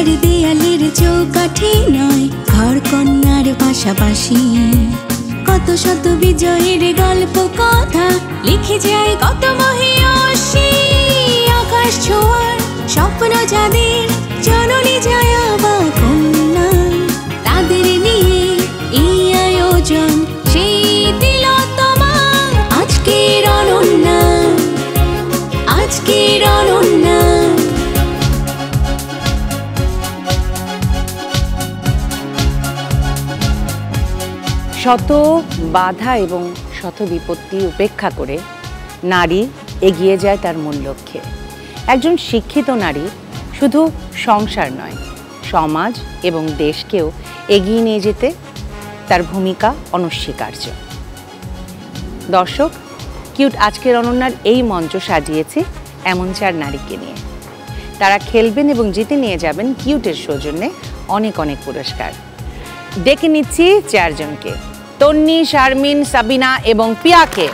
চার দেয়ালের চৌকাঠি নয়, ঘর কন্যার পাশাপাশি কত শত বিজয়ের গল্প কথা লিখে যায় কত মহিয়সী। আকাশ ছোঁয়ার স্বপ্ন যাদের জননী জয়া বা কন্যা, তাদের নিয়ে এই আয়োজন সেই তিলোত্তমা। আজকের অনন্যা, আজকের অনন্যা। শত বাধা এবং শত বিপত্তি উপেক্ষা করে নারী এগিয়ে যায় তার মূল লক্ষ্যে। একজন শিক্ষিত নারী শুধু সংসার নয়, সমাজ এবং দেশকেও এগিয়ে নিয়ে যেতে তার ভূমিকা অনস্বীকার্য। দর্শক, কিউট আজকের অনন্যার এই মঞ্চ সাজিয়েছে এমন চার নারীকে নিয়ে। তারা খেলবেন এবং জিতে নিয়ে যাবেন কিউটের সৌজন্যে অনেক অনেক পুরস্কার। ডেকে নিচ্ছি চারজনকে, তন্নি, শারমিন, সাবিনা এবং পিয়াকে।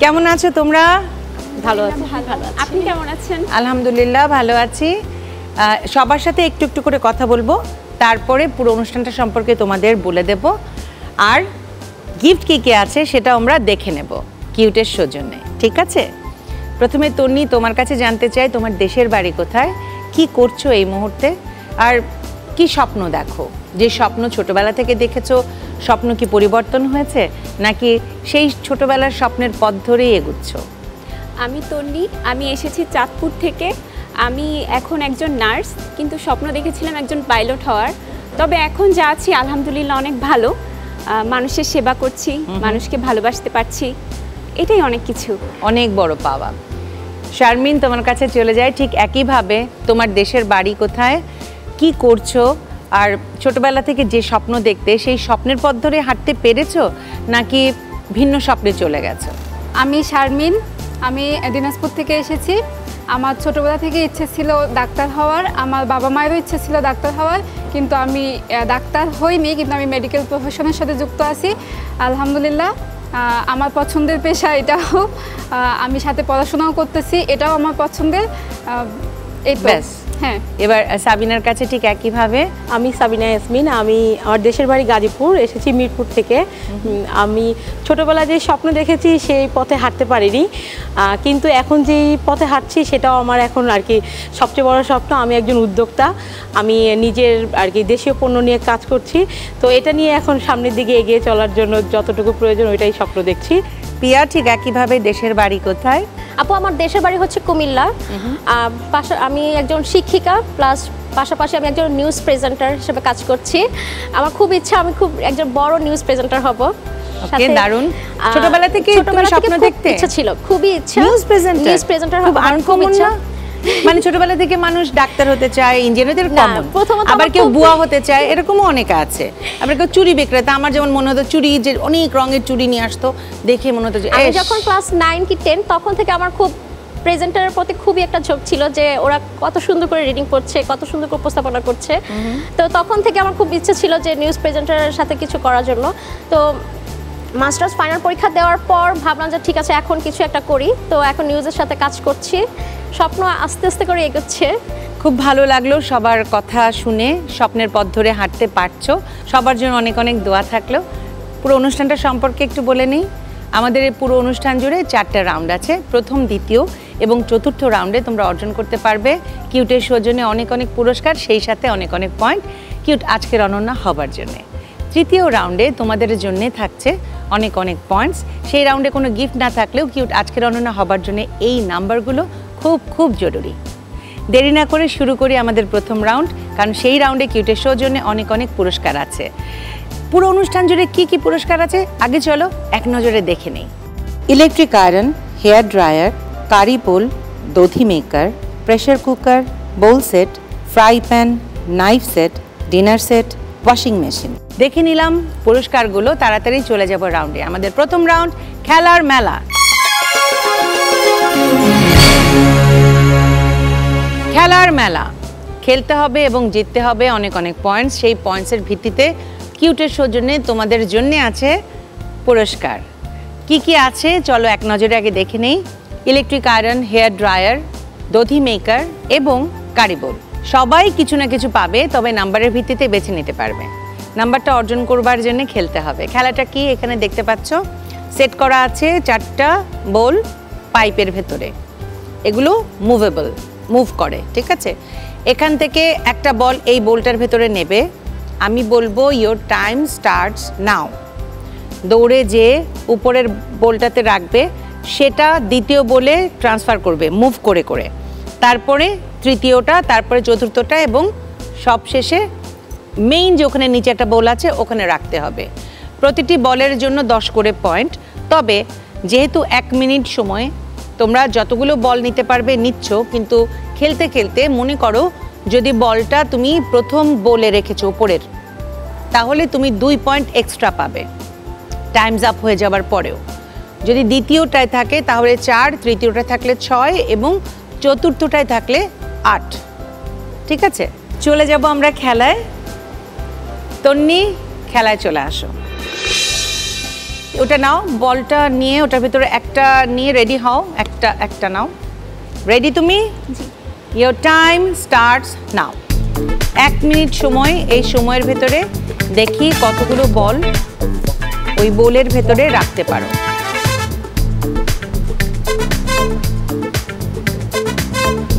কেমন আছো তোমরা? ভালো আছি। আপনি কেমন আছেন? আলহামদুলিল্লাহ ভালো আছি। সবার সাথে একটু একটু করে কথা বলবো, তারপরে পুরো অনুষ্ঠানটা সম্পর্কে তোমাদের বলে দেব, আর গিফট কি কি আছে সেটা আমরা দেখে নেব কিউটের সৌজন্যে। ঠিক আছে? প্রথমে তন্নি, তোমার কাছে জানতে চাই তোমার দেশের বাড়ি কোথায়, কি করছো এই মুহূর্তে, আর কি স্বপ্ন দেখো? যে স্বপ্ন ছোটবেলা থেকে দেখেছো, স্বপ্ন কি পরিবর্তন হয়েছে নাকি সেই ছোটবেলার স্বপ্নের পথ ধরেই এগুচ্ছ? আমি তন্নি, আমি এসেছি চাঁদপুর থেকে। আমি এখন একজন নার্স, কিন্তু স্বপ্ন দেখেছিলাম একজন পাইলট হওয়ার। তবে এখন যা আছি আলহামদুলিল্লাহ অনেক ভালো, মানুষের সেবা করছি, মানুষকে ভালোবাসতে পারছি, এটাই অনেক কিছু, অনেক বড় পাওয়া। শারমিন, তোমার কাছে চলে যায় ঠিক একইভাবে, তোমার দেশের বাড়ি কোথায়, কি করছো, আর ছোটবেলা থেকে যে স্বপ্ন দেখতে সেই স্বপ্নের পথ ধরে হাঁটতে পেরেছো নাকি ভিন্ন স্বপ্নে চলে গেছো? আমি শারমিন, আমি দিনাজপুর থেকে এসেছি। আমার ছোটবেলা থেকে ইচ্ছে ছিল ডাক্তার হওয়ার, আমার বাবা মায়েরও ইচ্ছে ছিল ডাক্তার হওয়ার, কিন্তু আমি ডাক্তার হইনি, কিন্তু আমি মেডিকেল প্রফেশনের সাথে যুক্ত আছি আলহামদুলিল্লাহ। আমার পছন্দের পেশা এটাও, আমি সাথে পড়াশোনাও করতেছি, এটাও আমার পছন্দের। এই তো। হ্যাঁ, এবার সাবিনার কাছে ঠিক একইভাবে। আমি সাবিনা ইয়াসমিন, আমি আমার দেশের বাড়ি গাজীপুর, এসেছি মিরপুর থেকে। আমি ছোটোবেলায় যে স্বপ্ন দেখেছি সেই পথে হাঁটতে পারিনি, কিন্তু এখন যেই পথে হাঁটছি সেটাও আমার এখন আর কি সবচেয়ে বড় স্বপ্ন। আমি একজন উদ্যোক্তা, আমি নিজের আর কি দেশীয় পণ্য নিয়ে কাজ করছি, তো এটা নিয়ে এখন সামনের দিকে এগিয়ে চলার জন্য যতটুকু প্রয়োজন ওইটাই স্বপ্ন দেখছি। পিয়া, ঠিক একইভাবে দেশের বাড়ি কোথায়? আপু, আমার দেশের বাড়ি হচ্ছে কুমিল্লা। আমি একজন শিক্ষিকা, প্লাস পাশাপাশি আমি একজন নিউজ প্রেজেন্টার হিসেবে কাজ করছি। আমার খুব ইচ্ছা আমি খুব একজন বড় নিউজ প্রেজেন্টার হব। ওকে, দারুণ। ছোটবেলা থেকে স্বপ্ন দেখতে ইচ্ছা ছিল, খুবই ইচ্ছা। নিউজ প্রেজেন্টার হব, খুব ইচ্ছা। মানে ছোটবেলা থেকে মানুষ ডাক্তার হতে চায়, ইঞ্জিনিয়ার কমন, আবার কেউ বুয়া হতে চায়, এরকমও অনেকে আছে। আবার কেউ চুড়ি বিক্রেতা, আমার যেমন মনে হতো চুড়ি, যে অনেক রঙের চুড়ি নিয়ে আসতো, দেখে মনে হতো যে আমি যখন ক্লাস 9 কি 10 তখন থেকে আমার খুব প্রেজেন্টারের প্রতি খুবই একটা ঝোঁক ছিল, যে ওরা কত সুন্দর করে রিডিং করছে, কত সুন্দর করে উপস্থাপনা করছে। তো তখন থেকে আমার খুব ইচ্ছে ছিল যে নিউজ প্রেজেন্টারের সাথে কিছু করার জন্য। তো মাস্টার্স ফাইনাল পরীক্ষা দেওয়ার পর ভাবলাম যে ঠিক আছে এখন কিছু একটা করি, তো এখন নিউজের সাথে কাজ করছি। স্বপ্ন আস্তে আস্তে করে এগোচ্ছে। খুব ভালো লাগলো সবার কথা শুনে, স্বপ্নের পথ ধরে হাঁটতে পারছো, সবার জন্য অনেক অনেক দোয়া থাকলো। পুরো অনুষ্ঠানটা সম্পর্কে একটু বলে নিই। আমাদের এই পুরো অনুষ্ঠান জুড়ে 4টা রাউন্ড আছে। প্রথম, দ্বিতীয় এবং চতুর্থ রাউন্ডে তোমরা অর্জন করতে পারবে কিউটের সৌজন্যে অনেক অনেক পুরস্কার, সেই সাথে অনেক অনেক পয়েন্ট কিউট আজকের অনন্যা হবার জন্যে। তৃতীয় রাউন্ডে তোমাদের জন্য থাকছে অনেক অনেক পয়েন্টস। সেই রাউন্ডে কোনো গিফট না থাকলেও কিউট আজকের অনন্যা হবার জন্য এই নাম্বারগুলো খুব খুব জরুরি। দেরি না করে শুরু করি আমাদের প্রথম রাউন্ড, কারণ সেই রাউন্ডে কিউটের সৌজন্যে অনেক অনেক পুরস্কার আছে। পুরো অনুষ্ঠান জুড়ে কি কি পুরস্কার আছে আগে চলো এক নজরে দেখে নেই। ইলেকট্রিক আয়রন, হেয়ার ড্রায়ার, কারি পোল, দধি maker, pressure cooker, bowl set, fry pan, knife set, dinner set, washing machine. দেখে নিলাম পুরস্কারগুলো, তাড়াতাড়ি চলে যাব রাউন্ডে। আমাদের প্রথম রাউন্ড খেলার মেলা। খেলার মেলা খেলতে হবে এবং জিততে হবে অনেক অনেক পয়েন্টস। সেই পয়েন্টসের ভিত্তিতে কিউটের সৌজন্যে তোমাদের জন্য আছে পুরস্কার। কি কি আছে চলো এক নজরে আগে দেখে নেই। ইলেকট্রিক আয়রন, হেয়ার ড্রায়ার, দধি মেকার এবং কারিবোর্ড। সবাই কিছু না কিছু পাবে, তবে নাম্বারের ভিত্তিতে বেছে নিতে পারবে। নাম্বারটা অর্জন করবার জন্য খেলতে হবে। খেলাটা কি এখানে দেখতে পাচ্ছ, সেট করা আছে 4টা বল পাইপের ভেতরে। এগুলো মুভেবল, মুভ করে, ঠিক আছে। এখান থেকে একটা বল এই বোলটার ভেতরে নেবে, আমি বলবো ইয়োর টাইম স্টার্টস নাও। দৌড়ে যে উপরের বোলটাতে রাখবে সেটা দ্বিতীয় বলে ট্রান্সফার করবে মুভ করে করে, তারপরে তৃতীয়টা, তারপরে চতুর্থটা এবং সবশেষে মেইন যে ওখানে নিচে একটা বল আছে ওখানে রাখতে হবে। প্রতিটি বলের জন্য 10 করে পয়েন্ট। তবে যেহেতু 1 মিনিট সময় তোমরা যতগুলো বল নিতে পারবে নিচ্ছ, কিন্তু খেলতে খেলতে মনে করো যদি বলটা তুমি প্রথম বলে রেখেছো উপরের, তাহলে তুমি 2 পয়েন্ট এক্সট্রা পাবে টাইমস আপ হয়ে যাবার পরেও। যদি দ্বিতীয়টায় থাকে তাহলে 4, তৃতীয়টায় থাকলে 6 এবং চতুর্থটায় থাকলে 8। ঠিক আছে, চলে যাব আমরা খেলায়। তন্নি, খেলায় চলে আসো। ওটা নাও, বলটা নিয়ে ওটার ভিতরে একটা নিয়ে রেডি হও। একটা নাও। রেডি তুমি? Your time starts now. 1 minute সময়। এই সময়ের ভেতরে দেখি কতগুলো বল ওই বোলের ভেতরে রাখতে পারো।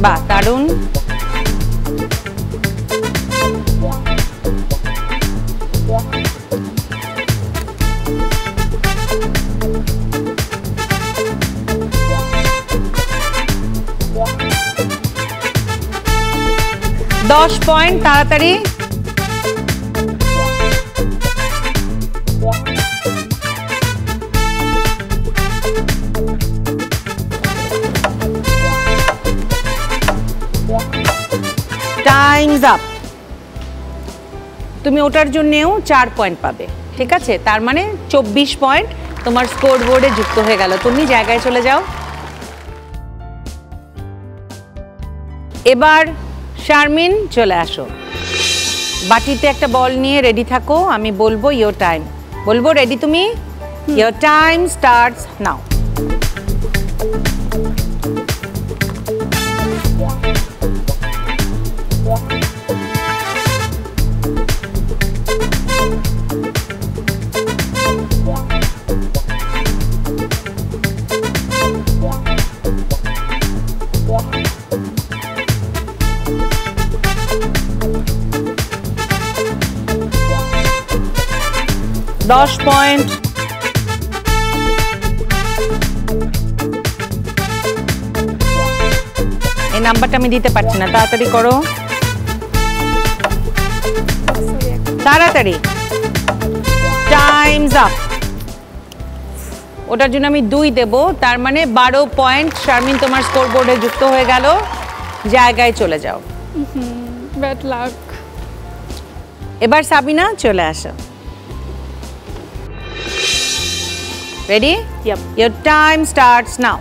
বাহ, দারুণ। দশ পয়েন্ট, তাড়াতাড়ি। Times up. তুমি ওটার জন্যেও 4 পয়েন্ট পাবে, ঠিক আছে। তার মানে 24 পয়েন্ট তোমার স্কোর বোর্ডে যুক্ত হয়ে গেল। তুমি জায়গায় চলে যাও। এবার শারমিন চলে আসো। বাটিতে একটা বল নিয়ে রেডি থাকো। আমি বলবো ইয়োর টাইম, বলবো রেডি তুমি? Your time starts now. দশ পয়েন্ট। এই নাম্বারটা আমি দিতে পারছি না, তাড়াতাড়ি করো, তাড়াতাড়ি। Times up. ওটার জন্য আমি 2 দেব, তার মানে 12 পয়েন্ট। শারমিন তোমার স্কোর বোর্ডে যুক্ত হয়ে গেল। জায়গায় চলে যাও। Bad luck. এবার সাবিনা চলে আসো। Ready? Yep. Your time starts now.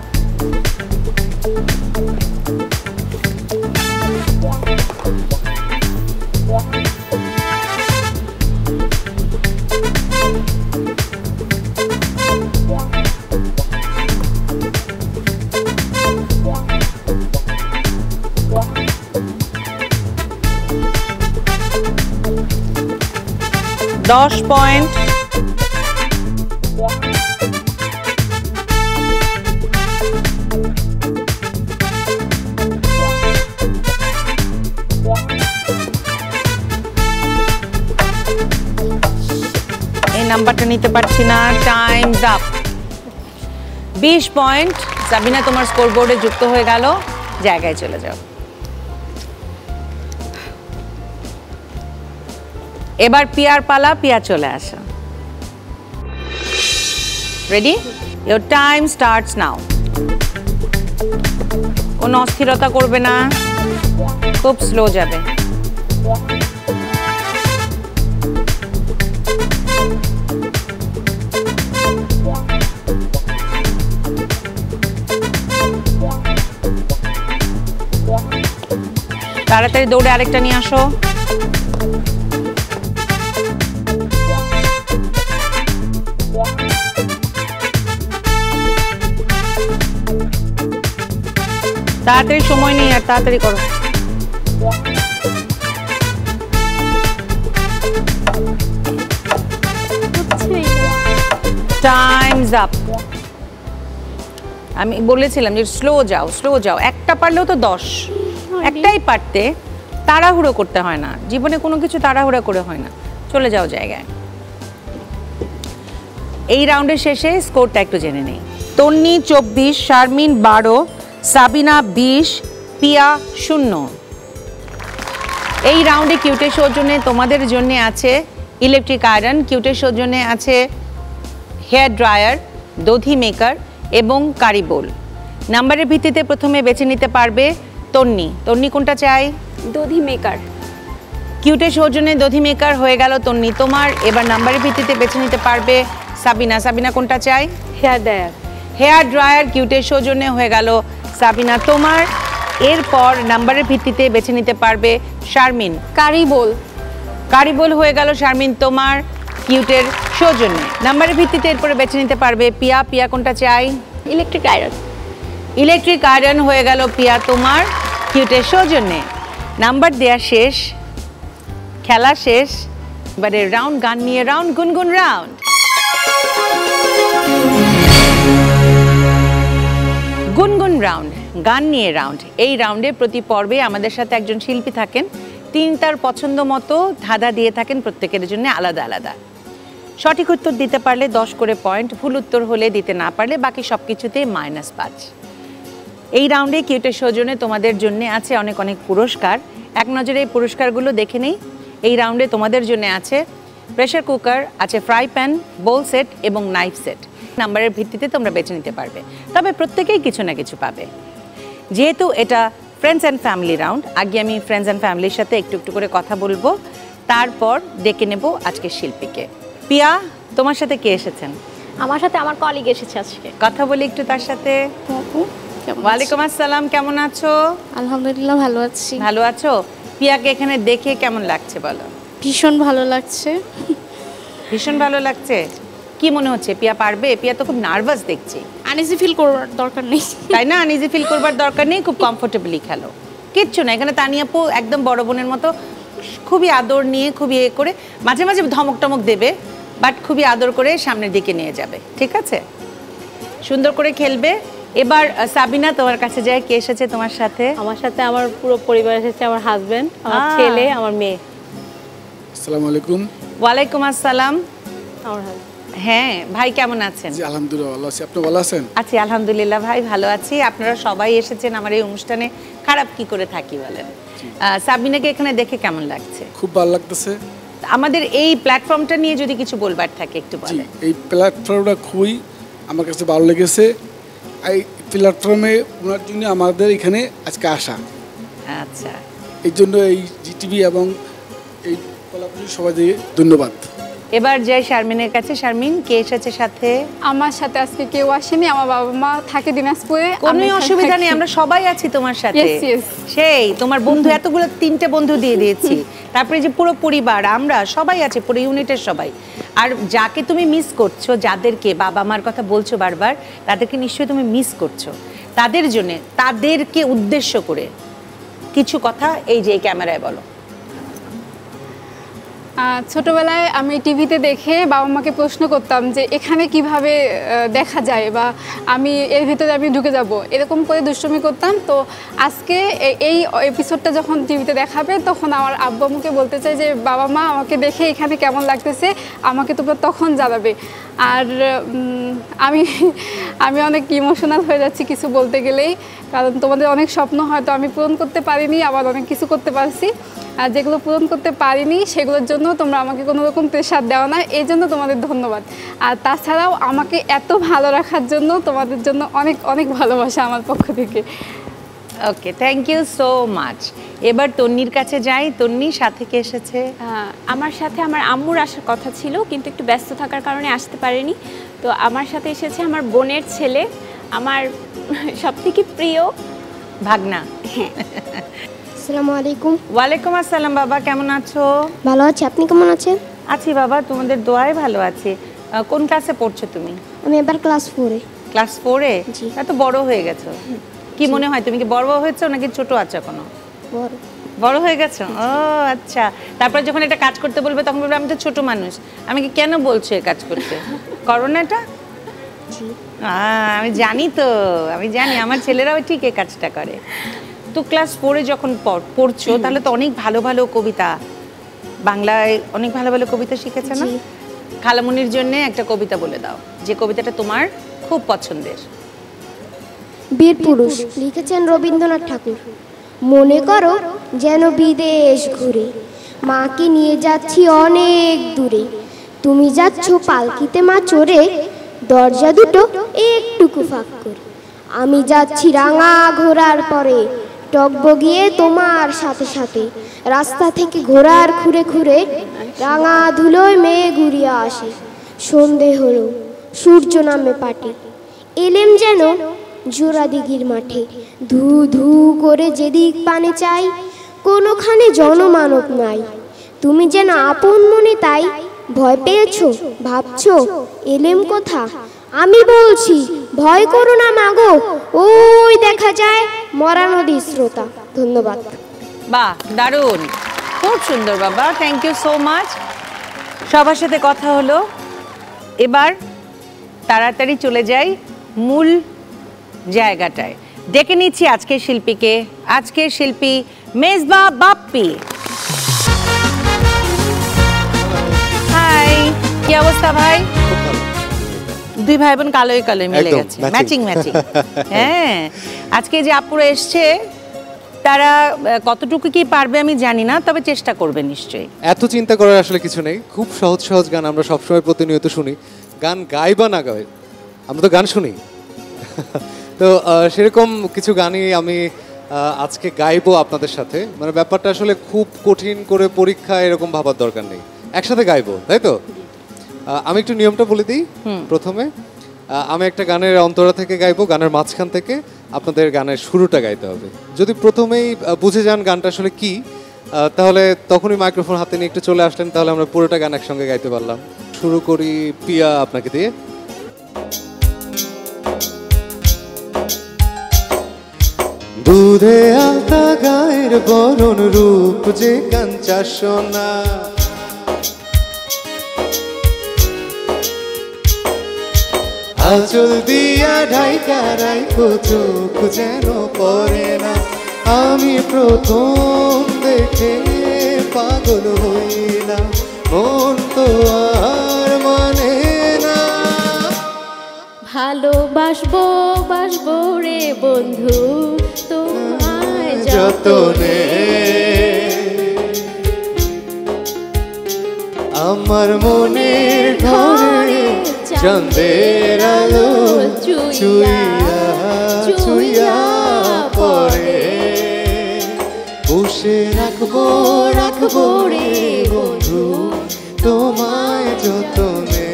দশ পয়েন্ট। নাম্বারটা নিতে পারছি না। Times up. 20 পয়েন্ট। সাবিনা তোমার স্কোর বোর্ডে যুক্ত হয়ে গেল। জায়গায় চলে যাও। এবার পিয়ার পালা। পিয়া চলে আসো। Ready? Your time starts now. কোনো অস্থিরতা করবে না, খুব স্লো যাবে। তাড়াতাড়ি দৌড়ে আরেকটা নিয়ে আসো। তাড়াতাড়ি, সময় নেই আর, তাড়াতাড়ি করো। Times up. আমি বলেছিলাম যে স্লো যাও, স্লো যাও। একটা পারলেও তো 10, একটাই পারতে। তাড়াহুড়ো করতে হয় না জীবনে, কোনো কিছু তাড়াহুড়ো করে হয় না। চলে যাও জায়গায়। এই রাউন্ডের শেষে স্কোরটা একটু জেনে নেই। তন্নি 24, শারমিন 12, সাবিনা 20, পিয়া 0। এই রাউন্ডে কিউটের সৌজন্যে তোমাদের জন্য আছে ইলেকট্রিক আয়রন, কিউটের সৌজন্যে আছে হেয়ার ড্রায়ার, দধি মেকার এবং কারি বোল। নাম্বারের ভিত্তিতে প্রথমে বেছে নিতে পারবে তন্নি। তন্নি কোনটা চাই? দধি মেকার। কিউটের সৌজন্যে দধি মেকার হয়ে গেল তন্নি তোমার। এবার নাম্বারের ভিত্তিতে বেছে নিতে পারবে সাবিনা। সাবিনা কোনটা চাই? Hair dryer. হেয়ার ড্রায়ার কিউটের সৌজন্যে হয়ে গেল সাবিনা তোমার। এরপর নাম্বারের ভিত্তিতে বেছে নিতে পারবে শারমিন। কারি বোল। কারি বোল হয়ে গেল শারমিন তোমার, কিউটের সৌজন্যে। নাম্বারের ভিত্তিতে এরপরে বেছে নিতে পারবে পিয়া। পিয়া কোনটা চাই? Electric iron. ইলেকট্রিক আয়রন হয়ে গেল পিয়া তোমার, কিউটের সৌজন্যে। নাম্বার দেয়া শেষ, খেলা শেষ। এবারে রাউন্ড গান নিয়ে রাউন্ড, গুনগুন রাউন্ড। গুনগুন রাউন্ড, গান নিয়ে রাউন্ড। এই রাউন্ডে প্রতি পর্বে আমাদের সাথে একজন শিল্পী থাকেন, তিনি তার পছন্দ মতো ধাঁধা দিয়ে থাকেন প্রত্যেকের জন্য আলাদা আলাদা। সঠিক উত্তর দিতে পারলে 10 করে পয়েন্ট, ভুল উত্তর হলে দিতে না পারলে বাকি সব কিছুতেই -5। এই রাউন্ডে কিউটের সৌজন্যে তোমাদের জন্য আছে অনেক অনেক পুরস্কার। এক নজরে এই পুরস্কারগুলো দেখে নেই। এই রাউন্ডে তোমাদের জন্য আছে প্রেসার কুকার, আছে ফ্রাই প্যান, বোল সেট এবং নাইফ সেট। নাম্বারের ভিত্তিতে তোমরা বেছে নিতে পারবে, তবে প্রত্যেকেই কিছু না কিছু পাবে। যেহেতু এটা ফ্রেন্ডস অ্যান্ড ফ্যামিলি রাউন্ড, আগে আমি ফ্রেন্ডস অ্যান্ড ফ্যামিলির সাথে একটু একটু করে কথা বলবো, তারপর ডেকে নেব আজকের শিল্পীকে। পিয়া, তোমার সাথে কে এসেছেন? আমার সাথে আমার কলিগ এসেছে আজকে। কথা বলি একটু তার সাথে। ওয়ালাইকুম আসসালাম, কেমন আছো? আলহামদুলিল্লাহ ভালো আছি। ভালো আছো? পিয়াকে এখানে দেখে কেমন লাগছে বলো? ভীষণ ভালো লাগছে। ভীষণ ভালো লাগছে। কি মনে হচ্ছে পিয়া পারবে? পিয়া তো খুব নার্ভাস দেখছি। আনইজি ফিল করার দরকার নেই, তাই না? আনইজি ফিল করবার দরকার নেই, খুব কমফোর্টেবলি খেলো, কিচ্ছু না। এখানে তানিয়া আপু একদম বড় বোনের মতো খুবই আদর নিয়ে, খুবই করে, মাঝে মাঝে ধমক টমক দেবে, বাট খুবই আদর করে সামনের দিকে নিয়ে যাবে। ঠিক আছে, সুন্দর করে খেলবে। এবার সাবিনা, তোমার কাছে যায়। কে এসেছে তোমার সাথে? আমার সাথে আমার পুরো পরিবার এসেছে, আমার হাজবেন্ড, আমার ছেলে, আমার মেয়ে। আসসালামু আলাইকুম। ওয়ালাইকুম আসসালাম। আমার হাজবেন্ড। হ্যাঁ ভাই, কেমন আছেন? জি আলহামদুলিল্লাহ ভালো আছি, আপনি ভালো আছেন? আছি আলহামদুলিল্লাহ ভাই, ভালো আছি। আপনারা সবাই এসেছেন আমার এই অনুষ্ঠানে, খারাপ কি করে থাকি বলেন? সাবিনাকে এখানে দেখে কেমন লাগছে? খুব ভালো লাগতেছে। আমাদের এই প্ল্যাটফর্মটা নিয়ে যদি কিছু বলবার থাকে একটু জি, বলেন। এই প্ল্যাটফর্মটা খুবই আমার কাছে ভালো লেগেছে। এই প্ল্যাটফর্মে ওনার জন্য আমাদের এখানে আজকে আসা। আচ্ছা, এই জন্য এই জিটিভি এবং এই কলাকুলি সবাইকে ধন্যবাদ। এবার যাই শারমিনের কাছে। শারমিন, কে এসেছে সাথে? আমার সাথে আজকে কেউ আসেনি, আমার বাবা মা থাকে দিনাজপুরে। কোনো অসুবিধা নেই, আমরা সবাই আছি তোমার সাথে। Yes, yes. সেই তোমার বন্ধু, এতগুলো 3টে বন্ধু দিয়ে দিয়েছি, তারপরে যে পুরো পরিবার, আমরা সবাই আছি, পুরো ইউনিটের সবাই। আর যাকে তুমি মিস করছো, যাদেরকে বাবা মার কথা বলছো বারবার, তাদেরকে নিশ্চয়ই তুমি মিস করছো। তাদের জন্য, তাদেরকে উদ্দেশ্য করে কিছু কথা এই যে ক্যামেরায় বলো। ছোটবেলায় আমি টিভিতে দেখে বাবা মাকে প্রশ্ন করতাম যে এখানে কিভাবে দেখা যায়, বা আমি এর ভিতরে আমি ঢুকে যাব, এরকম করে দুষ্টুমি করতাম। তো আজকে এই এপিসোডটা যখন টিভিতে দেখাবে, তখন আমার আব্বু আম্মুকে বলতে চাই যে বাবা মা, আমাকে দেখে এখানে কেমন লাগতেছে আমাকে তোমরা তখন জানাবে। আর আমি অনেক ইমোশনাল হয়ে যাচ্ছি কিছু বলতে গেলেই, কারণ তোমাদের অনেক স্বপ্ন হয়তো আমি পূরণ করতে পারিনি, আবার অনেক কিছু করতে পারছি। আর যেগুলো পূরণ করতে পারিনি সেগুলোর জন্য তোমরা আমাকে কোনো রকম প্রেশার দেওয়া না, এই জন্য তোমাদের ধন্যবাদ। আর তাছাড়াও আমাকে এত ভালো রাখার জন্য তোমাদের জন্য অনেক অনেক ভালোবাসা আমার পক্ষ থেকে। ওকে, থ্যাংক ইউ সো মাচ। এবার তন্নির কাছে যাই। তন্নি, সাথে কে এসেছে? আমার সাথে আমার আম্মুর আসার কথা ছিল, কিন্তু একটু ব্যস্ত থাকার কারণে আসতে পারেনি। তো আমার সাথে এসেছে আমার বোনের ছেলে, আমার সবথেকে প্রিয় ভাগনা। হ্যাঁ। আসসালামু আলাইকুম। ওয়ালাইকুম আসসালাম বাবা, কেমন আছো? ভালো আছি, আপনি কেমন আছেন? আছি বাবা, তোমাদের দোয়ায় ভালো আছি। কোন ক্লাসে পড়ছো তুমি? আমি এবার ক্লাস 4-এ। ক্লাস 4-এ? জি। এত বড় হয়ে গেছো, কি মনে হয় তুমি কি বড় হয়েছো নাকি ছোট আছো এখনো? বড়। বড় হয়ে গেছো? ও আচ্ছা। তারপর যখন এটা কাজ করতে বলবে তখন বলবে আমি তো ছোট মানুষ, আমি কি কেন বলছো এই কাজ করতে? করো না এটা? জি। আমি জানি তো, আমি জানি আমার ছেলেরাও ঠিক এই কাজটা করে। তো ক্লাস 4-এ যখন পড়ছো তাহলে তো অনেক ভালো ভালো কবিতা, বাংলায় অনেক ভালো ভালো কবিতা শিখেছে না? খালামুনির জন্য একটা কবিতা বলে দাও, যে কবিতাটা তোমার খুব পছন্দের। বীর পুরুষ, লিখেছেন রবীন্দ্রনাথ ঠাকুর। মনে করো যেন বিদেশ ঘুরে, মাকে নিয়ে যাচ্ছি অনেক দূরে। তুমি যাচ্ছ পালকিতে মা চড়ে, দরজা দুটো একটুকু ফাঁক করে। আমি যাচ্ছি রাঙা ঘোড়ার পরে, টকবগিয়ে তোমার সাথে সাথে। রাস্তা থেকে ঘোড়ার খুঁড়ে খুঁড়ে রাঙা ধুলোয় মেয়ে ঘুরিয়া আসে। সন্ধে হলো, সূর্য নামে পাটে, এলেম যেন জোড়া দিঘির মাঠে। ধু ধু করে যেদিক পানে চাই, কোনোখানে জনমানব নাই। তুমি যেন আপন মনে তাই, ভয় পেয়েছো ভাবছো এলেম কোথা? আমি বলছি ভয় করো না মাগো, ওই দেখা যায় মরা নদীর স্রোতা। ধন্যবাদ। বাহ, দারুণ, খুব সুন্দর বাবা, থ্যাংক ইউ সো মাচ। সবার সাথে কথা হলো, এবার তাড়াতাড়ি চলে যাই মূল জায়গাটায়। ডেকে নিচ্ছি আজকের শিল্পীকে। আজকের শিল্পী মেজবা বাপ্পি। হাই, কি অবস্থা ভাই? দুই ভাই বোন কালোই কালোই মিলে গেছে, ম্যাচিং ম্যাচিং। হ্যাঁ, আজকে যে আপুরা এসছে তারা কতটুকু কি পারবে আমি জানি না, তবে চেষ্টা করবে নিশ্চয়ই। এত চিন্তা করার আসলে কিছু নেই, খুব সহজ সহজ গান আমরা সবসময় প্রতিনিয়ত শুনি। গান গাই বা না গাই, আমরা তো গান শুনি। তো সেরকম কিছু গানই আমি আজকে গাইবো আপনাদের সাথে। মানে ব্যাপারটা আসলে খুব কঠিন করে পরীক্ষা এরকম ভাবার দরকার নেই, একসাথে গাইবো, তাই তো? আমি একটু নিয়মটা বলে দিই। প্রথমে আমি একটা গানের অন্তরা থেকে গাইবো, গানের মাঝখান থেকে আপনাদের গানের শুরুটা গাইতে হবে। যদি প্রথমেই বুঝে যান গানটা আসলে কি, তাহলে তখনই মাইক্রোফোন হাতে নিয়ে একটু চলে আসলেন, তাহলে আমরা পুরোটা গান একসঙ্গে গাইতে পারলাম। শুরু করি পিয়া আপনাকে দিয়ে। দুধে আলতা গায়ের বরণ রূপ যে কাঞ্চা সোনা, আঁচল দিয়া ঢাইকা রাইখো চোখ যেন পড়ে না। আমি প্রথম দেখে পাগল হইলাম, মন তো আর মানে না। ভালোবাসবো বাসবো রে বন্ধু তোমায় যতনে, আমার মনের ঘরে চাঁদের আলো চুইয়া চুইয়া পড়ে। বসে রাখবো রাখবো রে বন্ধু তোমায় যতনে।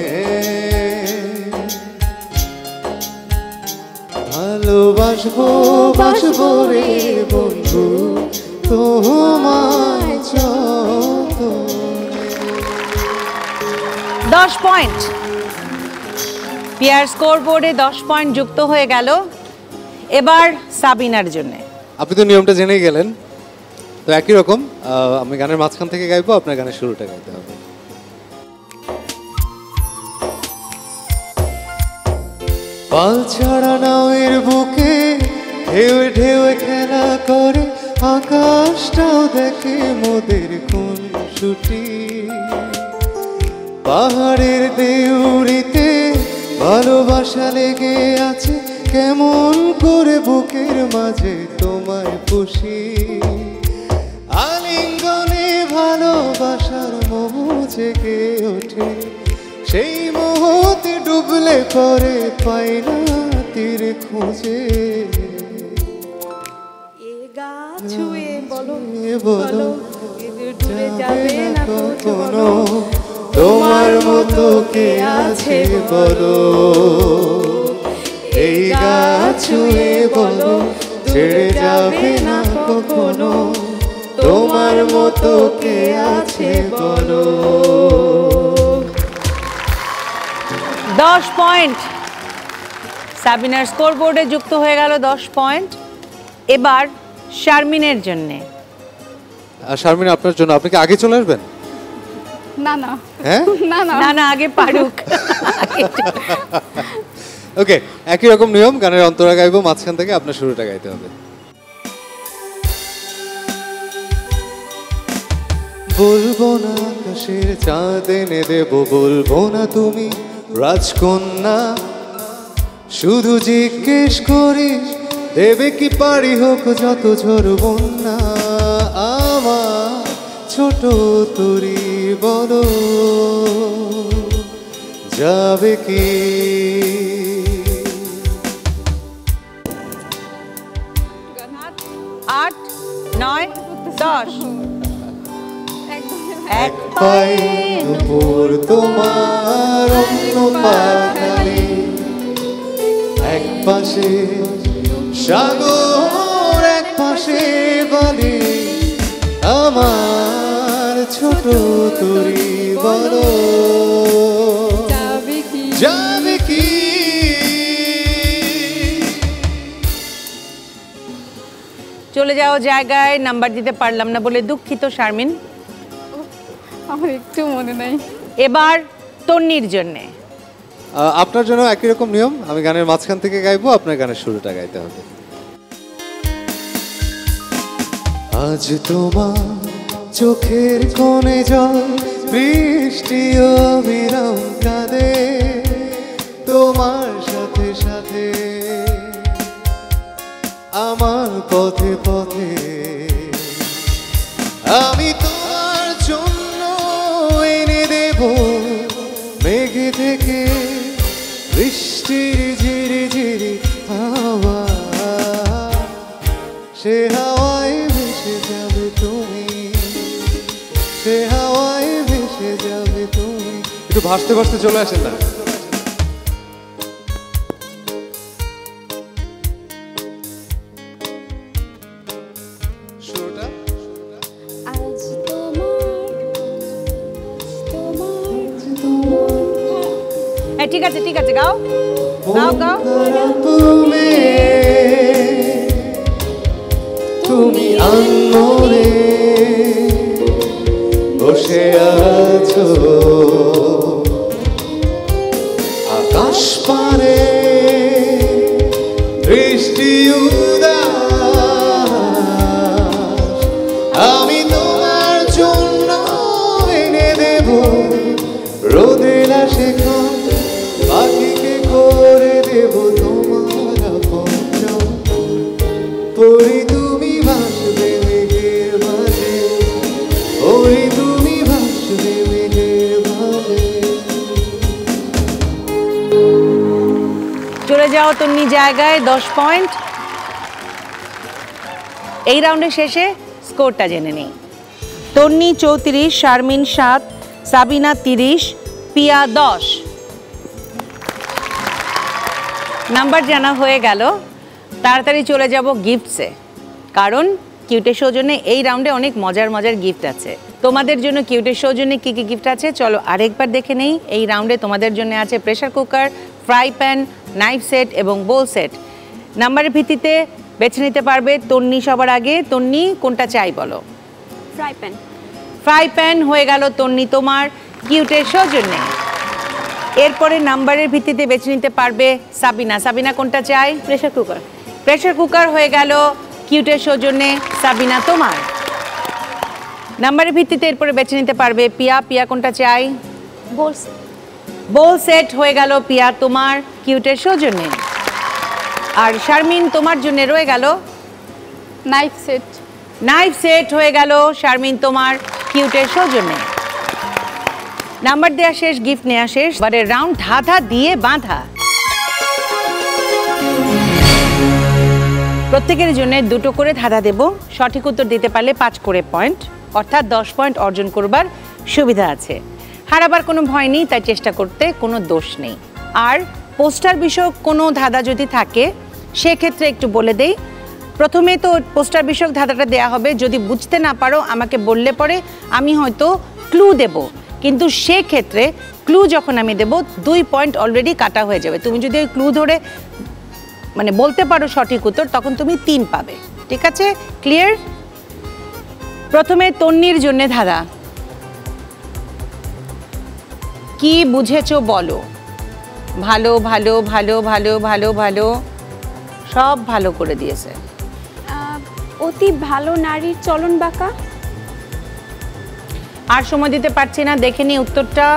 ভালোবাসবো বাসবো রে বন্ধু তোমায় যতনে। 10 পয়েন্ট। পিয়ার স্কোর বোর্ডে 10 পয়েন্ট যুক্ত হয়ে গেল। এবার সাবিনার জন্য। আপনি তো নিয়মটা জেনেই গেলেন, তো একই রকম আমি গানের মাঝখান থেকে গাইবো, আপনার গানের শুরুটা গাইতে হবে। পাল ছাড়া নাওয়ের বুকে ঢেউ ঢেউ খেলা করে, আকাশটাও দেখে মোদের কোন ছুটি। পাহাড়ের দেউড়িতে ভালোবাসা লেগে আছে, কেমন করে বুকের মাঝে তোমায় পুষি। আলিঙ্গনে ভালোবাসার মোহ জেগে ওঠে, সেই মোহতে ডুবলে পরে পাই না তীর খুঁজে। বলো যাবে না কখনো, তোমার মতো কে আছে বলো। এই গাছ ছুঁয়ে বলো ছেড়ে যাবে না কখনো, তোমার মতো কে আছে বলো। 10 পয়েন্ট সাবিনার স্কোর বোর্ডে যুক্ত হয়ে গেল 10 পয়েন্ট। এবার শারমিনের জন্য। শারমিন আপনার জন্য, আপনি কি আগে চলে আসবেন? না না হ্যাঁ না না না না আগে পারুক। ওকে, একই রকম নিয়ম, গানের অন্তরা গাইবো, মাঝখান থেকে আপনার শুরুটা গাইতে হবে। বলবো না আকাশের চাঁদ এনে দেব, বলবো না তুমি রাজকন্যা, শুধু জিজ্ঞেস করি দেবে কি পারি হোক যত ঝড় বন্যা। আমার ছোট তরি বলো যাবে কি? 8, 9, 10 এক পায়ের উপর তোমার অন্য পাখানে, এক পাশে সাগর এক পাশে বালি, আমার ছোট তরি বলো যাবে কি? যাবে কি? চলে যাও জায়গায়। নাম্বার দিতে পারলাম না বলে দুঃখিত শারমিন। আমার একটু মনে নাই। এবার তন্নির জন্য। আপনার জন্য একই রকম নিয়ম, আমি গানের মাঝখান থেকে গাইবো, আপনার গানের শুরুটা গাইতে হবে। আজ তোমার চোখের কোণে জল বৃষ্টি অবিরাম কাঁদে, তোমার সাথে সাথে আমার পথে পথে, আমি তোমার জন্য এনে দেব মেঘে থেকে বৃষ্টির ঝিরি ঝিরি হাওয়া, সে হাওয়ায় ভেসে যাবে তুমি, সে হাওয়ায় ভেসে যাবে তুমি। একটু ভাসতে ভাসতে চলে আসেন না। শুরুটা আজ ঠিক আছে ঠিক আছে, গাও গাও গাও। তুমি তুমি আন্নরে বসে আছো আকাশ পারে বৃষ্টি উদাস, আমি তোমার জন্য এনে দেব রোদের শেখা, পাখিকে করে দেব তোমার আপনজন, পরি তুমি ভাসবে মেঘের মাঝে, পরি তুমি ভাসবে মেঘের মাঝে। চলে যাও তন্নি জায়গায়। 10 পয়েন্ট। এই রাউন্ডের শেষে স্কোরটা জেনে নেই। তন্নি 34, শারমিন 7, সাবিনা 30, পিয়া 10। নাম্বার জানা হয়ে গেল। তাড়াতাড়ি চলে যাব গিফটসে, কারণ কিউটের সৌজন্যে এই রাউন্ডে অনেক মজার মজার গিফট আছে। তোমাদের জন্য কিউটের সৌজন্যে কী কী গিফট আছে চলো আরেকবার দেখে নেই। এই রাউন্ডে তোমাদের জন্য আছে pressure cooker, fry pan, knife set এবং বোল সেট। নাম্বারের ভিত্তিতে বেছে নিতে পারবে তন্নি সবার আগে। তন্নি কোনটা চাই বলো? Fry pan. ফ্রাই প্যান হয়ে গেল তন্নি তোমার কিউটের সৌজন্যে। এরপরে নাম্বারের ভিত্তিতে বেছে নিতে পারবে সাবিনা। সাবিনা কোনটা চাই? Pressure cooker. প্রেসার কুকার হয়ে গেল কিউটের সৌজন্যে সাবিনা তোমার। নাম্বারের ভিত্তিতে এরপরে বেছে নিতে পারবে পিয়া। পিয়া কোনটা চাই? বোল সেট হয়ে গেল পিয়া তোমার কিউটের সৌজন্যে। আর শারমিন তোমার জন্য রয়ে গেল নাইফ সেট। নাইফ সেট হয়ে গেল শারমিন তোমার কিউটের সৌজন্যে। নাম্বার দেওয়া শেষ, গিফট নেওয়া শেষ। এবারে রাউন্ড ধাঁধা দিয়ে বাঁধা। প্রত্যেকের জন্য 2টো করে ধাঁধা দেব। সঠিক উত্তর দিতে পারলে 5 করে পয়েন্ট, অর্থাৎ 10 পয়েন্ট অর্জন করবার সুবিধা আছে। হারাবার কোনো ভয় নেই, তাই চেষ্টা করতে কোনো দোষ নেই। আর পোস্টার বিষয়ক কোনো ধাঁধা যদি থাকে সেক্ষেত্রে একটু বলে দেই, প্রথমে তো পোস্টার বিষয়ক ধাঁধাটা দেয়া হবে, যদি বুঝতে না পারো আমাকে বললে পরে আমি হয়তো ক্লু দেব, কিন্তু সেক্ষেত্রে ক্লু যখন আমি দেব 2 পয়েন্ট অলরেডি কাটা হয়ে যাবে। তুমি যদি ওই ক্লু ধরে মানে বলতে পারো সঠিক উত্তর, তখন তুমি 3 পাবে। ঠিক আছে, ক্লিয়ার? প্রথমে তন্নির জন্য ধাঁধা, কি বুঝেছো বলো? ভালো ভালো ভালো ভালো ভালো ভালো সব ভালো করে দিয়েছে। অতি ভালো নারীর চলন বাঁকা। আর সময় দিতে পারছি না, দেখে নি উত্তরটা।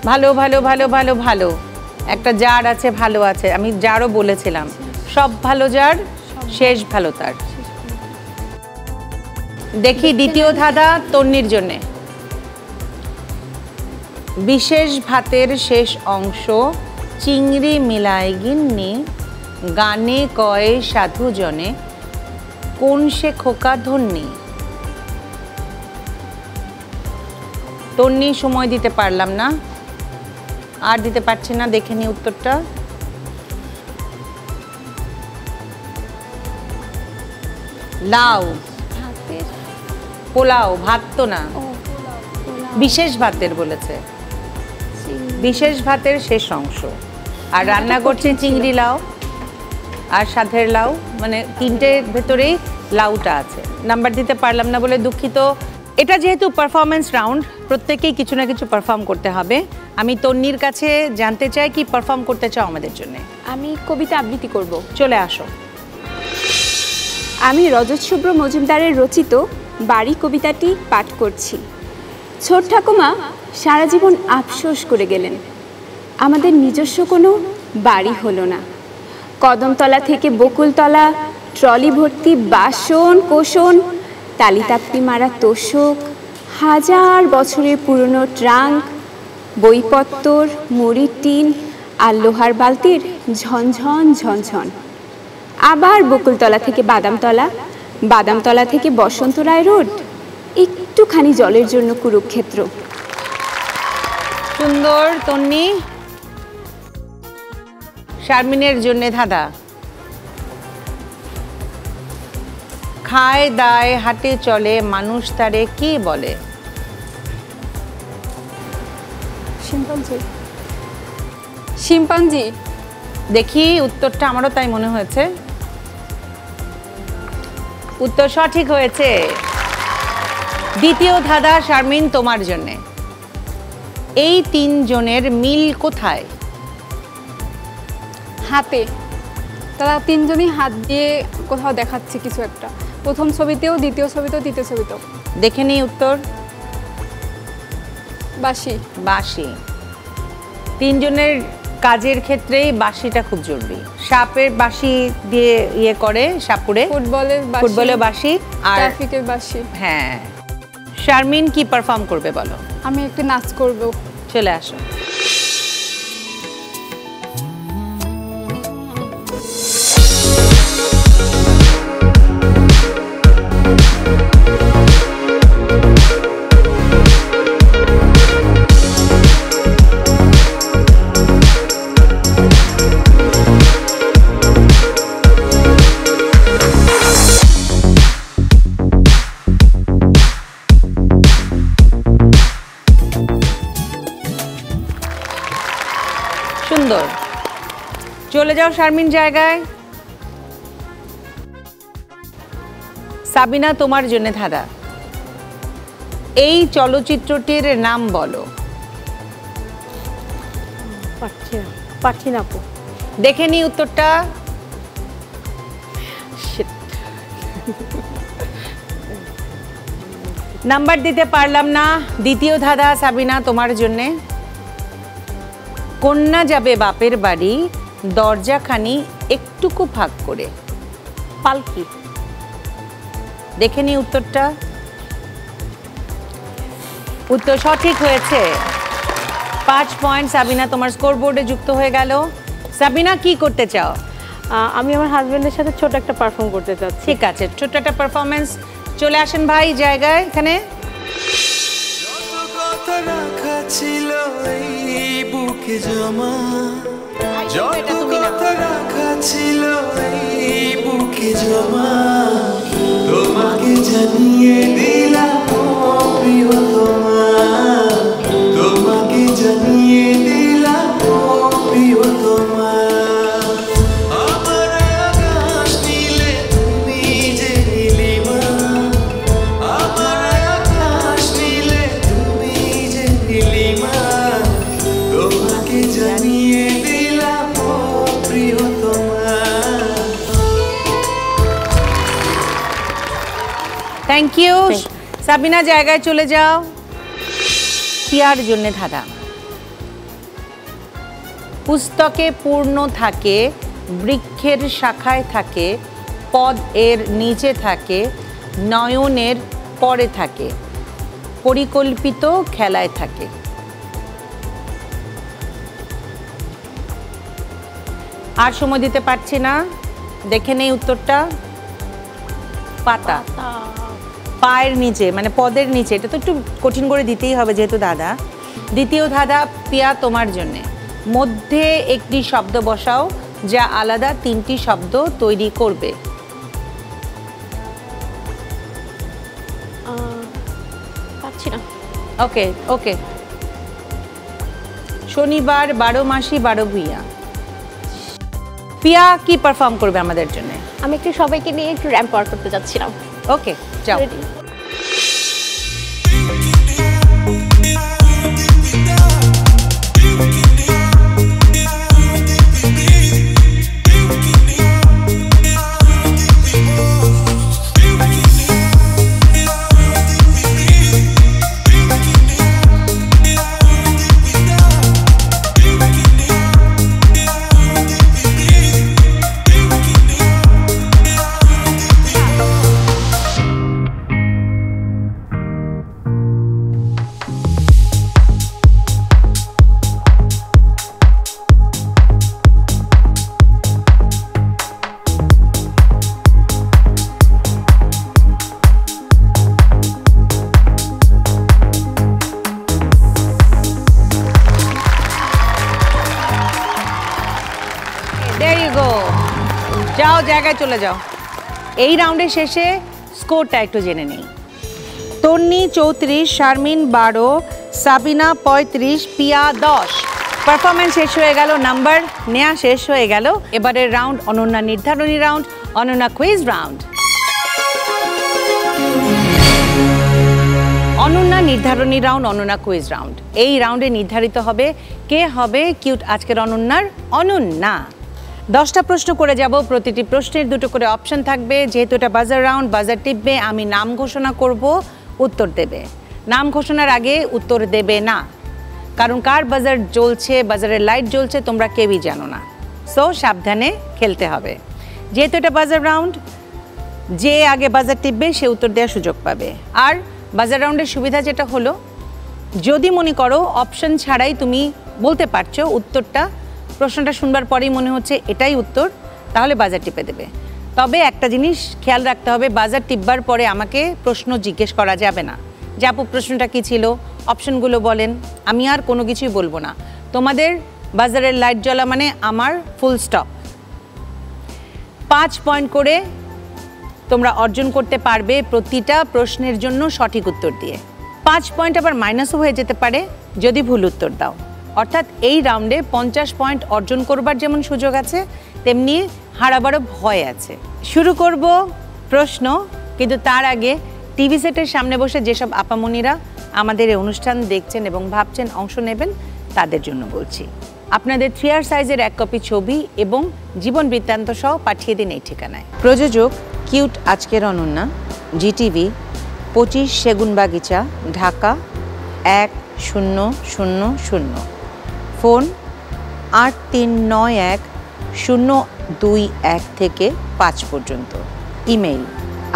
ভালো ভালো ভালো ভালো ভালো একটা জার আছে, ভালো আছে, আমি জারও বলেছিলাম। সব ভালো যার, শেষ ভালো তার। দেখি দ্বিতীয় ধাঁধা তন্নির জন্যে। বিশেষ ভাতের শেষ অংশ চিংড়ি মিলায় গিন্নি, গানে কয়ে সাধু জনে, কোন সে খোকা ধন্যি? তন্নি সময় দিতে পারলাম না, আর দিতে পারছি না, দেখে নি উত্তরটা। লাউ, পোলাও, ভাত তো না, বিশেষ ভাতের বলেছে, বিশেষ ভাতের শেষ অংশ। আর রান্না করছে চিংড়ি লাউ আর সাধের লাউ, মানে তিনটের ভেতরেই লাউটা আছে। নাম্বার দিতে পারলাম না বলে দুঃখিত। এটা যেহেতু পারফরমেন্স রাউন্ড, প্রত্যেকেই কিছু না কিছু পারফর্ম করতে হবে। আমি তন্নির কাছে জানতে চাই কি পারফর্ম করতে চাও আমাদের জন্য? আমি কবিতা আবৃত্তি করব। চলে আসো। আমি রজত শুভ্র মজুমদারের রচিত বাড়ি কবিতাটি পাঠ করছি। ছোট ঠাকুমা সারা জীবন আফসোস করে গেলেন, আমাদের নিজস্ব কোনো বাড়ি হলো না। কদমতলা থেকে বকুলতলা, ট্রলি ভর্তি বাসন কোষণ, তালিতাপ্তি মারা তোষক, হাজার বছরের পুরনো ট্রাঙ্ক, বইপত্তর, মুড়ির টিন আর লোহার বালতির ঝনঝন ঝনঝন। আবার বকুলতলা থেকে বাদামতলা, বাদামতলা থেকে বসন্ত রায় রোড, একটুখানি জলের জন্য কুরুক্ষেত্র। সুন্দর তন্নি। শারমিনের জন্য ধাঁধা, খায় দায় হাটে চলে মানুষ তারে কি বলে? শিম্পাঞ্জি। শিম্পাঞ্জি। দেখি উত্তরটা, আমারও তাই মনে হয়েছে। উত্তর সঠিক হয়েছে। দ্বিতীয় ধাঁধা শারমিন তোমার জন্য। এই 3 জনের মিল কোথায়? হাতে। তারা 3 জনই হাত দিয়ে কোথাও দেখাচ্ছে কিছু একটা, প্রথম ছবিতেও, দ্বিতীয় ছবিতেও, তৃতীয় ছবিতেও। দেখে নিই উত্তর। বাঁশি। বাঁশি। 3 জনের কাজের ক্ষেত্রেই বাঁশিটা খুব জরুরি। সাপের বাঁশি দিয়ে ইয়ে করে সাপুরে, ফুটবলের বাঁশি আর ট্রাফিকের বাঁশি। হ্যাঁ। শারমিন কি পারফর্ম করবে বলো? আমি একটু নাচ করব। চলে আসো। সুন্দর, চলে যাও শারমিন জায়গায়। সাবিনা তোমার জন্য ধাঁধা, এই চলচ্চিত্রটির নাম বলো। পারছি না আপু। দেখে নি উত্তরটা। নাম্বার দিতে পারলাম না। দ্বিতীয় ধাঁধা সাবিনা তোমার জন্যে। কন্যা যাবে বাপের বাড়ি, দরজাখানি একটুকু ফাঁক করে। পালকি। দেখে নি উত্তরটা। উত্তর সঠিক হয়েছে। 5 পয়েন্ট সাবিনা তোমার স্কোর বোর্ডে যুক্ত হয়ে গেল। সাবিনা কি করতে চাও? আমি আমার হাজবেন্ডের সাথে ছোট একটা পারফর্ম করতে চাচ্ছি। ঠিক আছে, ছোট একটা পারফরমেন্স। চলে আসেন ভাই জায়গায়। এখানে ছিল এই বুকে জমা, এটা তুমি না রাখা ছিল এই বুকে জমা তোমাকে জানিয়ে দিলাম প্রিয়তমা তোমাকে জানিয়ে দিলাম প্রিয়তমা আমার আকাশ নীলে তুমি যে নীলিমা আমার আকাশ নীলে তুমি যে নীলিমা তোমাকে জানিয়ে দিলাম প্রিয়তমা। থ্যাংক ইউ সাবিনা, জায়গায় চলে যাও। পিয়ার জন্য ধাঁধা। পুস্তকে পূর্ণ থাকে, বৃক্ষের শাখায় থাকে, পদ এর নিচে থাকে, নয়নের পরে থাকে, পরিকল্পিত খেলায় থাকে। আর সময় দিতে পারছি না, দেখে নেই উত্তরটা। পাতা, পায়ের নিচে মানে পদের নিচে। এটা তো একটু কঠিন করে দিতেই হবে যেহেতু দাদা। দ্বিতীয় ধাঁধা পিয়া তোমার জন্যে। মধ্যে একটি শব্দ বসাও যা আলাদা তিনটি শব্দ তৈরি করবে। পাচ্ছি না। ওকে ওকে। শনিবার, 12 মাসি 12 ভুইয়া। পিয়া কি পারফর্ম করবে আমাদের জন্য? আমি একটু সবাইকে নিয়ে একটু র্যাম্প ওয়াক করতে যাচ্ছিলাম। ওকে যাও। যাও জায়গায় চলে যাও। এই রাউন্ডের শেষে স্কোরটা একটু জেনে নেই। তন্নি 34, শারমিন 12, সাবিনা 35, পিয়া 10। পারফরমেন্স শেষ হয়ে গেল, নাম্বার নেওয়া শেষ হয়ে গেল। এবারের রাউন্ড অনন্যা নির্ধারণী round, Ananya quiz round. Ananya নির্ধারণী রাউন্ড, অনন্যা কুইজ রাউন্ড। এই রাউন্ডে নির্ধারিত হবে কে হবে কিউট আজকের অনন্যার অনন্যা। 10টা প্রশ্ন করে যাব, প্রতিটি প্রশ্নের দুটো করে অপশন থাকবে। যেহেতু এটা বাজার রাউন্ড, বাজার টিপবে, আমি নাম ঘোষণা করব, উত্তর দেবে। নাম ঘোষণার আগে উত্তর দেবে না, কারণ কার বাজার জ্বলছে, বাজারের লাইট জ্বলছে তোমরা কেউই জানো না। সো সাবধানে খেলতে হবে। যেহেতু এটা বাজার রাউন্ড, যে আগে বাজার টিপবে সে উত্তর দেওয়ার সুযোগ পাবে। আর বাজার রাউন্ডের সুবিধা যেটা হলো, যদি মনে করো অপশন ছাড়াই তুমি বলতে পারছো উত্তরটা, প্রশ্নটা শুনবার পরেই মনে হচ্ছে এটাই উত্তর, তাহলে বাজার টিপে দেবে। তবে একটা জিনিস খেয়াল রাখতে হবে, বাজার টিপবার পরে আমাকে প্রশ্ন জিজ্ঞেস করা যাবে না যে আপু প্রশ্নটা কী ছিল, অপশনগুলো বলেন। আমি আর কোনো কিছুই বলবো না। তোমাদের বাজারের লাইট জ্বলা মানে আমার ফুল স্টপ। 5 পয়েন্ট করে তোমরা অর্জন করতে পারবে প্রতিটা প্রশ্নের জন্য সঠিক উত্তর দিয়ে। 5 পয়েন্ট আবার মাইনাসও হয়ে যেতে পারে যদি ভুল উত্তর দাও। অর্থাৎ এই রাউন্ডে 50 পয়েন্ট অর্জন করবার যেমন সুযোগ আছে, তেমনি হারাবারও ভয় আছে। শুরু করব প্রশ্ন, কিন্তু তার আগে টিভি সেটের সামনে বসে যেসব আপামনিরা আমাদের এই অনুষ্ঠান দেখছেন এবং ভাবছেন অংশ নেবেন, তাদের জন্য বলছি, আপনাদের 3R সাইজের 1 কপি ছবি এবং জীবন বৃত্তান্ত সহ পাঠিয়ে দিন এই ঠিকানায়। প্রযোজক কিউট আজকের অনন্যা, জিটিভি, 25 সেগুনবাগিচা, ঢাকা 1000। ফোন 8391-021 থেকে 5 পর্যন্ত। Email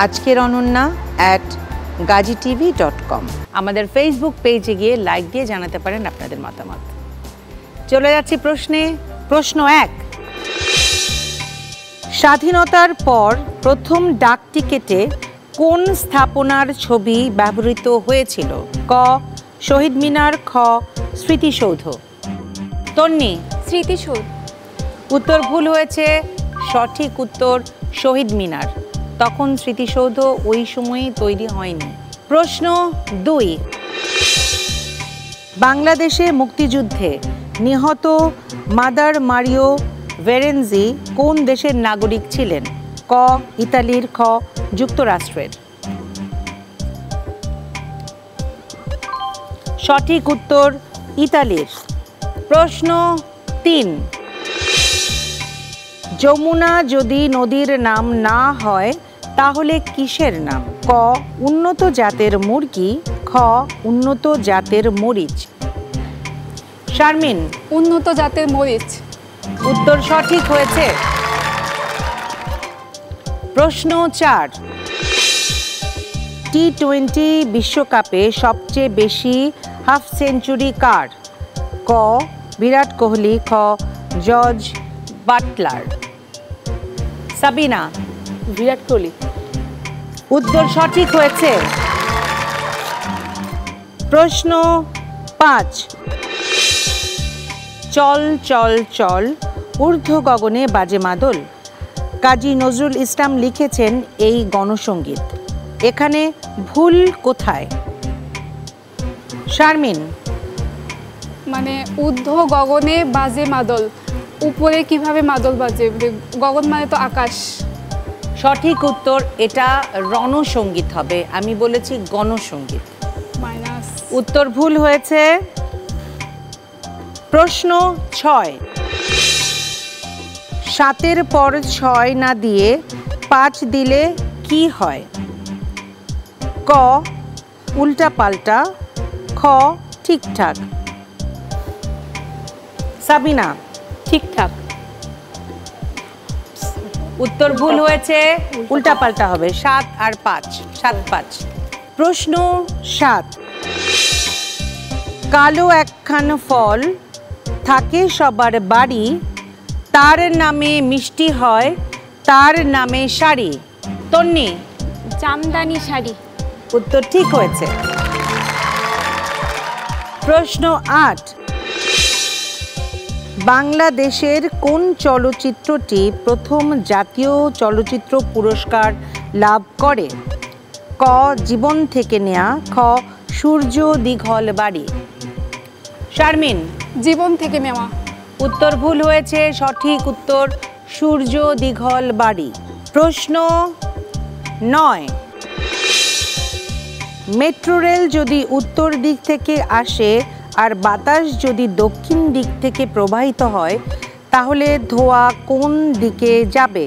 ajkerononna@gazitv.com। আমাদের ফেসবুক পেজে গিয়ে লাইক দিয়ে জানাতে পারেন আপনাদের মতামত। চলে যাচ্ছি প্রশ্নে। প্রশ্ন 1, স্বাধীনতার পর প্রথম ডাক টিকেটে কোন স্থাপনার ছবি ব্যবহৃত হয়েছিল? ক শহীদ মিনার, খ স্মৃতিসৌধ। তন্নি? স্মৃতিসৌধ। উত্তর ভুল হয়েছে, সঠিক উত্তর শহীদ মিনার। তখন স্মৃতিসৌধ ওই সময়ে তৈরি হয়নি। প্রশ্ন 2, বাংলাদেশে মুক্তিযুদ্ধে নিহত মাদার মারিও ভেরেনজি কোন দেশের নাগরিক ছিলেন? ক ইতালির, খ যুক্তরাষ্ট্রের। সঠিক উত্তর ইতালির। প্রশ্ন 3, যমুনা যদি নদীর নাম না হয় তাহলে কিসের নাম? ক উন্নত জাতের মুরগি, খ উন্নত জাতের মরিচ। শারমিন, উন্নত জাতের মরিচ। উত্তর সঠিক হয়েছে। প্রশ্ন 4, টি-20 বিশ্বকাপে সবচেয়ে বেশি হাফ সেঞ্চুরি কার? ক বিরাট কোহলি, খ জর্জ বাটলার। সাবিনা, বিরাট কোহলি। উত্তর সঠিক হয়েছে। প্রশ্ন 5, চল চল চল ঊর্ধ্ব গগনে বাজে মাদল কাজী নজরুল ইসলাম লিখেছেন এই গণসঙ্গীত। এখানে ভুল কোথায়? শারমিন, মানে ঊর্ধ্ব গগনে বাজে মাদল, উপরে কিভাবে মাদল বাজে? গগন মানে তো আকাশ। সঠিক উত্তর, এটা রণসঙ্গীত হবে, আমি বলেছি গণসঙ্গীত। মাইনাস। উত্তর ভুল হয়েছে। প্রশ্ন 6, 7-এর পর 6 না দিয়ে 5 দিলে কি হয়? ক উল্টা পাল্টা, খ ঠিকঠাক। সাবিনা, ঠিকঠাক। উত্তর ভুল হয়েছে, উল্টা পাল্টা হবে, 7 আর 5, 7 5। প্রশ্ন 7, কালো একখান ফল থাকে সবার বাড়ি, তার নামে মিষ্টি হয়, তার নামে শাড়ি। তন্নি, জামদানি শাড়ি। উত্তর ঠিক হয়েছে। প্রশ্ন 8, বাংলাদেশের কোন চলচ্চিত্রটি প্রথম জাতীয় চলচ্চিত্র পুরস্কার লাভ করে? ক জীবন থেকে নেয়া, খ সূর্য দীঘল বাড়ি। শারমিন, জীবন থেকে নেওয়া। উত্তর ভুল হয়েছে, সঠিক উত্তর সূর্য দীঘল বাড়ি। প্রশ্ন 9, মেট্রো রেল যদি উত্তর দিক থেকে আসে আর বাতাস যদি দক্ষিণ দিক থেকে প্রবাহিত হয় তাহলে ধোঁয়া কোন দিকে যাবে?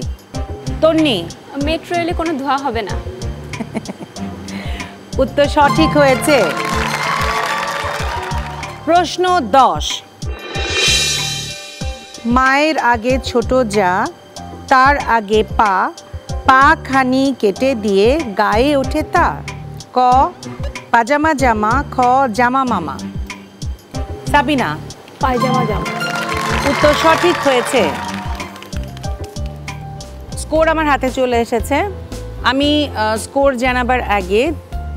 তন্নি, মেট্রো রেলে কোনো ধোঁয়া হবে না। উত্তর সঠিক হয়েছে। প্রশ্ন 10, মায়ের আগে ছোট যা, তার আগে পা, পা খানি কেটে দিয়ে গায়ে ওঠে তা। ক পাজামা জামা, খ জামা মামা। সাবিনা, পায়জামা জামা। উত্তর সঠিক হয়েছে। স্কোর আমার হাতে চলে এসেছে। আমি স্কোর জানাবার আগে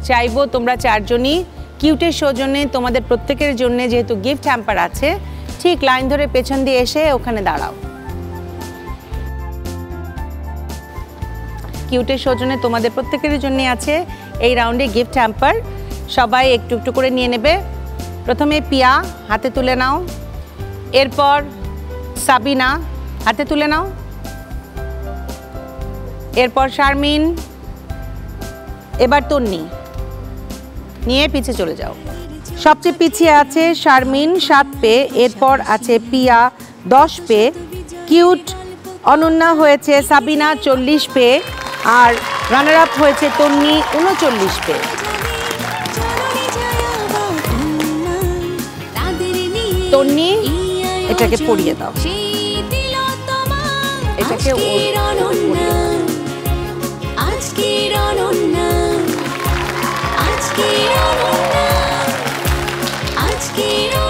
চাইবো তোমরা 4 জনই কিউটের সৌজন্যে তোমাদের প্রত্যেকের জন্য যেহেতু গিফট হ্যাম্পার আছে, ঠিক লাইন ধরে পেছন দিয়ে এসে ওখানে দাঁড়াও। কিউটের সৌজন্যে তোমাদের প্রত্যেকের জন্য আছে এই রাউন্ডে গিফট হ্যাম্পার। সবাই একটু একটু করে নিয়ে নেবে। প্রথমে পিয়া, হাতে তুলে নাও। এরপর সাবিনা, হাতে তুলে নাও। এরপর শারমিন, এবার তন্নি, নিয়ে পিছিয়ে চলে যাও। সবচেয়ে পিছিয়ে আছে শারমিন 7 পেয়ে, এরপর আছে পিয়া 10 পেয়ে, কিউট অনন্যা হয়েছে সাবিনা 40 পেয়ে, আর রানার আপ হয়েছে তন্নি 39 পেয়ে। তন্নি, এটাকে পড়িয়ে দাও। এটাকে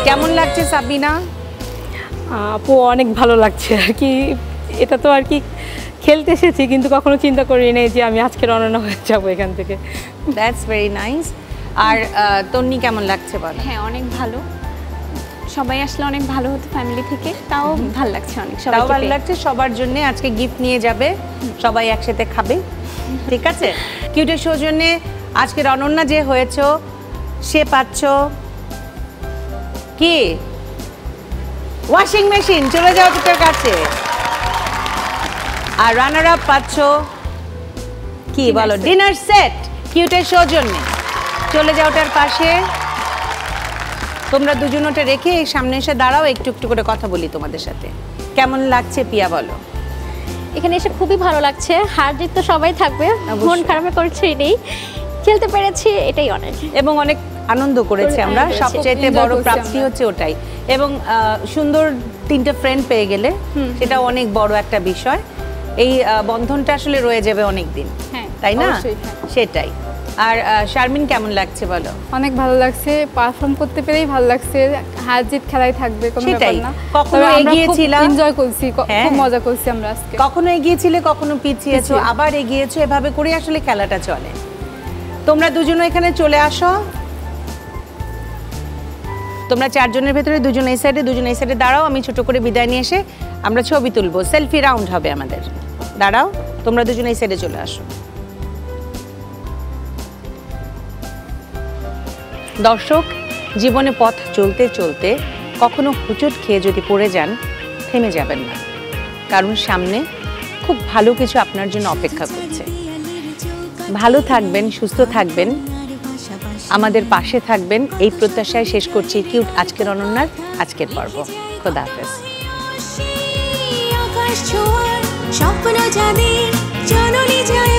কেমন লাগছে সাবিনা? আপু অনেক ভালো লাগছে আর কি। এটা তো আর কি খেলতে এসেছি, কিন্তু কখনো চিন্তা করি নাই যে আমি আজকে রওনা হয়ে যাবো এখান থেকে। That's very nice. আর তন্নি কেমন লাগছে বল? হ্যাঁ, অনেক ভালো। সবাই আসলে অনেক ভালো হতো ফ্যামিলি থেকে, তাও ভালো লাগছে অনেক। তাও ভালো লাগছে। সবার জন্য আজকে গিফট নিয়ে যাবে, সবাই একসাথে খাবে, ঠিক আছে? কিউটের সৌজন্যে আজকের অনন্যা যে হয়েছ সে পাচ্ছ কি ওয়াশিং মেশিন, চলে যাও তোর কাছে। আর রানার আপ পাচ্ছ কি বলো, ডিনার সেট কিউটের সৌজন্যে, চলে যাও ওটার পাশে। তোমরা দুজন ওটা রেখে এই সামনে এসে দাঁড়াও, একটু একটু করে কথা বলি তোমাদের সাথে। কেমন লাগছে পিয়া বলো? এখানে এসে খুবই ভালো লাগছে। হার জিত তো সবাই থাকবে, মন খারাপ করছে নেই, খেলতে পেরেছি এটাই অনেক, এবং অনেক আনন্দ করেছি আমরা। সবচেয়ে বড় প্রাপ্তি হচ্ছে ওটাই। এবং সুন্দর 3টে ফ্রেন্ড পেয়ে গেলে সেটা অনেক বড় একটা বিষয়। এই বন্ধনটা আসলে রয়ে যাবে অনেক দিন, তাই না? সেটাই। আর শারমিন কেমন লাগছে বলো? অনেক ভালো লাগছে, পারফর্ম করতে পেরেই ভালো লাগছে। হার জিত খেলাই থাকবে, কোনো ব্যাপার না। কখনো এগিয়েছিলাম, এনজয় করছি, খুব মজা করছি আমরা আজকে। কখনো এগিয়েছিলে, কখনো পিছিয়েছো, আবার এগিয়েছো, এভাবে করে আসলে খেলাটা চলে। তোমরা দুজনে এখানে চলে আসো। তোমরা 4 জনের ভেতরে 2 জন এই সাইডে 2 জন এই সাইডে দাঁড়াও। আমি ছোট করে বিদায় নিয়ে এসে আমরা ছবি তুলবো, সেলফি রাউন্ড হবে আমাদের। দাঁড়াও, তোমরা 2 জন এই সাইডে চলে আসো। দর্শক, জীবনে পথ চলতে চলতে কখনো হুচট খেয়ে যদি পড়ে যান, থেমে যাবেন না, কারণ সামনে খুব ভালো কিছু আপনার জন্য অপেক্ষা করছে। ভালো থাকবেন, সুস্থ থাকবেন, আমাদের পাশে থাকবেন, এই প্রত্যাশায় শেষ করছি কিউট আজকের অনন্যার আজকের পর্ব। খোদা হাফেজ। স্বপ্ন যাদের জননী জয়